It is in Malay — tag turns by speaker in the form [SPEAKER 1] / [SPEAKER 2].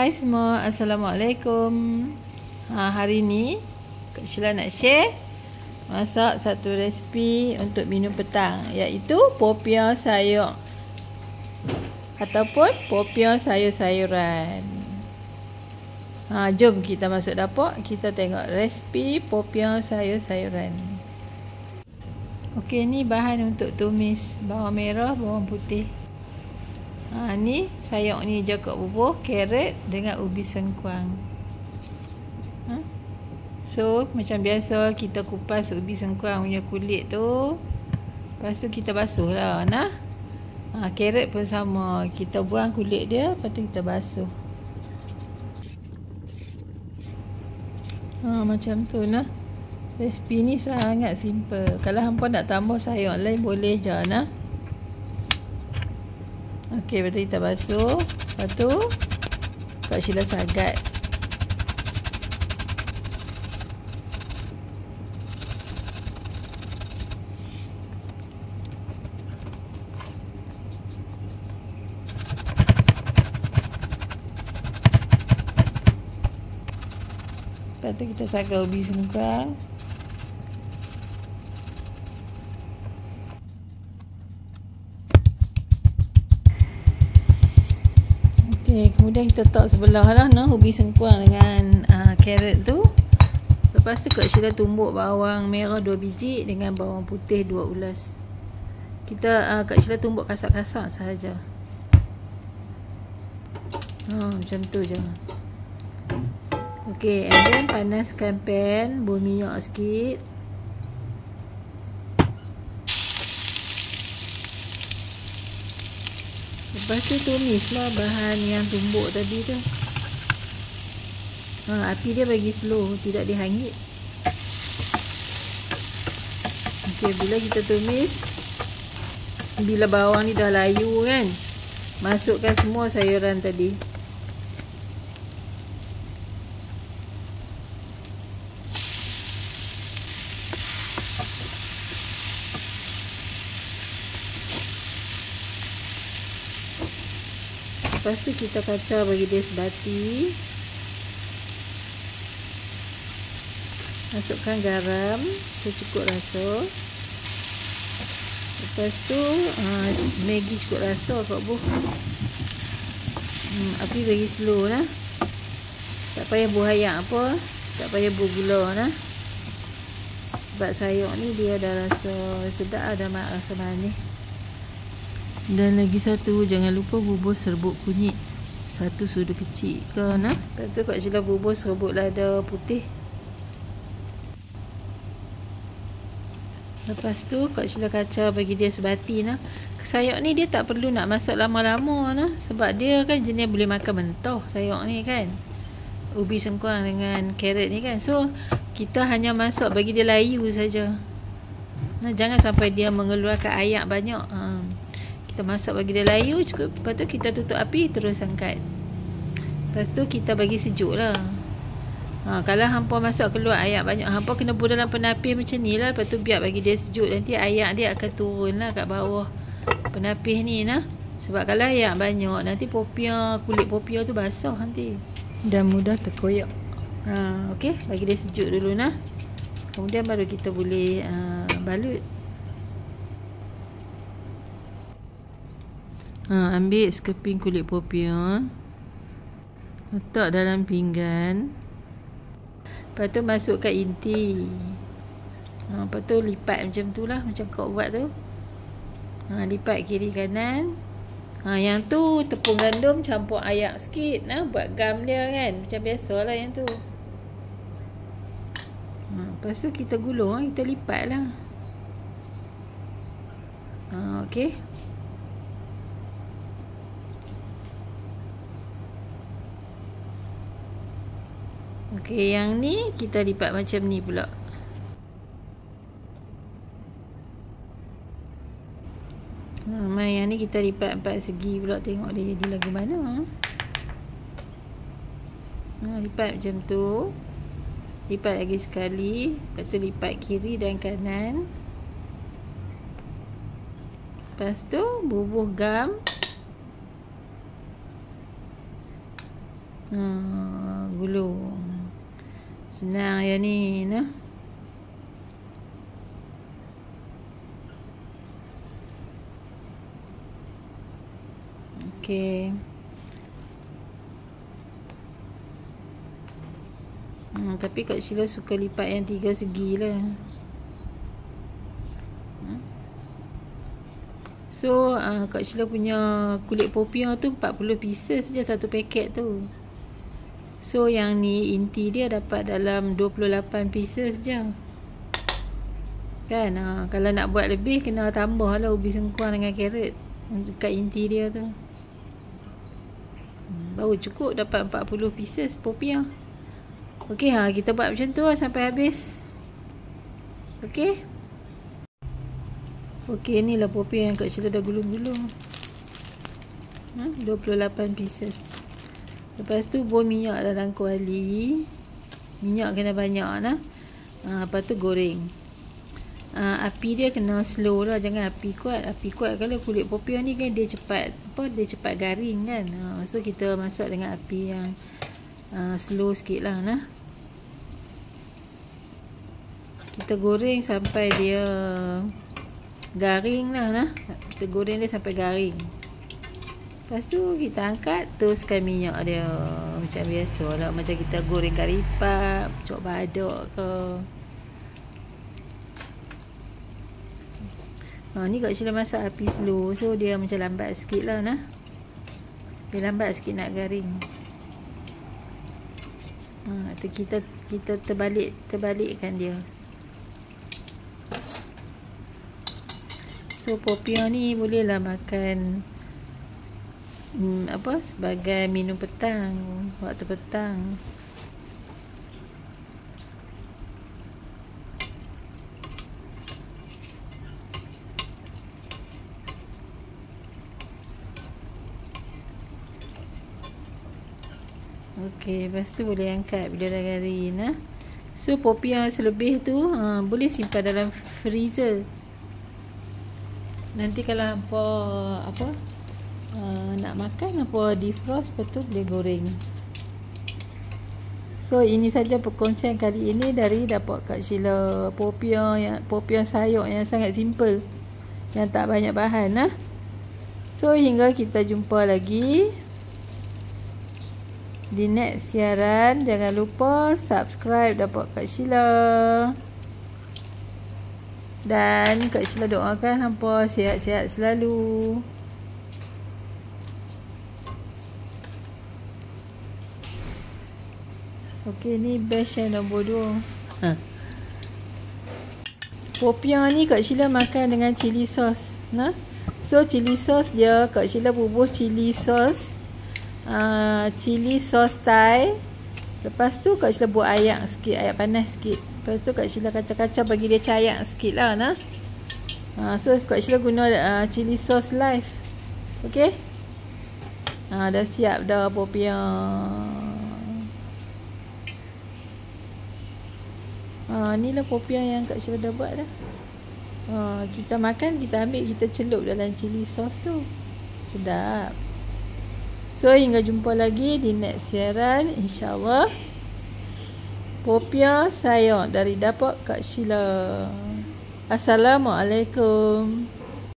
[SPEAKER 1] Hai semua, Assalamualaikum. Hari ni Kak Sheila nak share masak satu resipi untuk minum petang, iaitu popiah sayur ataupun popiah sayur-sayuran. Jom kita masuk dapur, kita tengok resipi popiah sayur-sayuran. Okey, ni bahan untuk tumis: bawang merah, bawang putih. Ni sayur ni jakak bubuh, carrot dengan ubi sengkuang. So macam biasa kita kupas ubi sengkuang punya kulit tu. Lepas tu kita basuh lah nah. Carrot pun sama, kita buang kulit dia, lepas tu kita basuh. Macam tu nah. Resipi ni sangat simple. Kalau hampa nak tambah sayur lain boleh je nah. Okey, lepas tu kita basuh. Lepas tu Kak Sheila sagat. Lepas tu kita sagat ubi sengkuang. Kemudian kita letak sebelah lah ubi sengkuang dengan carrot tu. Lepas tu Kak Sheila tumbuk bawang merah 2 biji dengan bawang putih 2 ulas. Kak Sheila tumbuk kasar-kasar sahaja. Macam tu je. Okey, and then panaskan pan, buah minyak sikit. Lepas tu tumislah bahan yang tumbuk tadi tu. Api dia bagi slow, tidak dihangit. Okey, bila kita tumis, bila bawang ni dah layu kan, masukkan semua sayuran tadi. Lepas tu kita kacau bagi dia sebati. Masukkan garam secukup rasa. Lepas tu Maggi cukup rasa kat bu. Api bagi slow lah. Tak payah buah ayak apa, tak payah buah gula lah. Sebab sayur ni dia ada rasa sedap, ada rasa manis. Dan lagi satu, jangan lupa bubur serbuk kunyit 1 sudu kecil ke nah. Lepas tu Kak Sheila bubur serbuk lada putih. Lepas tu Kak Sheila kacau bagi dia sebati nah. Sayur ni dia tak perlu nak masak lama-lama nah, sebab dia kan jenis boleh makan mentah sayur ni kan. Ubi sengkuang dengan carrot ni kan. So kita hanya masak bagi dia layu saja. Nah, jangan sampai dia mengeluarkan ayak banyak. Kita masak bagi dia layu cukup. Lepas tu kita tutup api, terus angkat. Lepas tu kita bagi sejuk lah. Kalau hampa masak keluar ayak banyak, hampa kena buat dalam penapis macam ni lah. Lepas tu biar bagi dia sejuk, nanti ayak dia akan turun lah kat bawah penapis ni nah. Sebab kalau ayak banyak, nanti kulit popiah tu basah nanti dan mudah terkoyak. Okey, bagi dia sejuk dulu nah. Kemudian baru kita boleh balut. Ambil sekeping kulit popiah, letak dalam pinggan. Lepas tu masukkan inti. Lepas tu lipat macam tu lah, macam kau buat tu. Lipat kiri kanan. Yang tu tepung gandum campur ayak sikit buat gam dia kan. Macam biasalah yang tu. Lepas tu kita gulung, kita lipat lah. Okey. Okey, yang ni kita lipat macam ni pula. Yang ni kita lipat 4 segi pula, tengok dia jadi lagu mana. Lipat macam tu. Lipat lagi sekali. Lepas tu lipat kiri dan kanan. Lepas tu bubuh gam. Gulung. Senang ya ni, nah. Okey. Tapi Kak Sheila suka lipat yang 3 segi lah. So Kak Sheila punya kulit popiah tu 40 pieces je satu paket tu. So yang ni inti dia dapat dalam 28 pieces je. Kan? Kalau nak buat lebih kena tambah lah ubi sengkuang dengan carrot dekat inti dia tu. Baru cukup dapat 40 pieces popiah. Okey, kita buat macam tu sampai habis. Okey. Okey, inilah popiah yang Kak Sheila dah gulung-gulung. 28 pieces. Lepas tu bor minyak dalam kuali. Minyak kena banyak nah. Lepas tu goreng. Api dia kena slow lah, jangan api kuat. Api kuat kalau kulit popiah ni kan dia cepat garing kan. So kita masak dengan api yang slow sikit lah nah. Kita goreng sampai dia garing lah nah. Kita goreng dia sampai garing. Lepas tu kita angkat, teruskan minyak dia macam biasa lah, macam kita goreng kari pap, cok badok ke. Ni Kak Sheila masak api slow, so dia macam lambat sikit lah nah. Dia lambat sikit nak garing. Kita terbalikkan dia. So popiah ni bolehlah makan sebagai minum petang, waktu petang. Okey, lepas tu boleh angkat bila dah garing nah. So popiah selebih tu boleh simpan dalam freezer. Nanti kalau hampa nak makan hampa defrost, lepas tu boleh goreng. So ini saja perkongsian kali ini dari dapat Kak Sheila popiah sayur yang sangat simple, yang tak banyak bahan nah. So hingga kita jumpa lagi di next siaran. Jangan lupa subscribe dapat Kak Sheila. Dan Kak Sheila doakan hampa sihat-sihat selalu. Okey, ni batch yang nombor 2. Popiah ni Kak Sheila makan dengan chili sauce nah. So chili sauce dia Kak Sheila bubuh chili sauce Thai. Lepas tu Kak Sheila buat ayak sikit, ayak panas sikit. Lepas tu Kak Sheila kacau-kacau bagi dia cayak sikit lah nah. So Kak Sheila guna chili sauce live. Okey. Dah siap dah popiah. Ni lah popiah yang Kak Sheila dah buat dah. Kita makan, kita ambil, kita celup dalam chili sauce tu. Sedap. So hingga jumpa lagi di next siaran, insyaAllah. Popiah sayur dari dapat Kak Sheila. Assalamualaikum.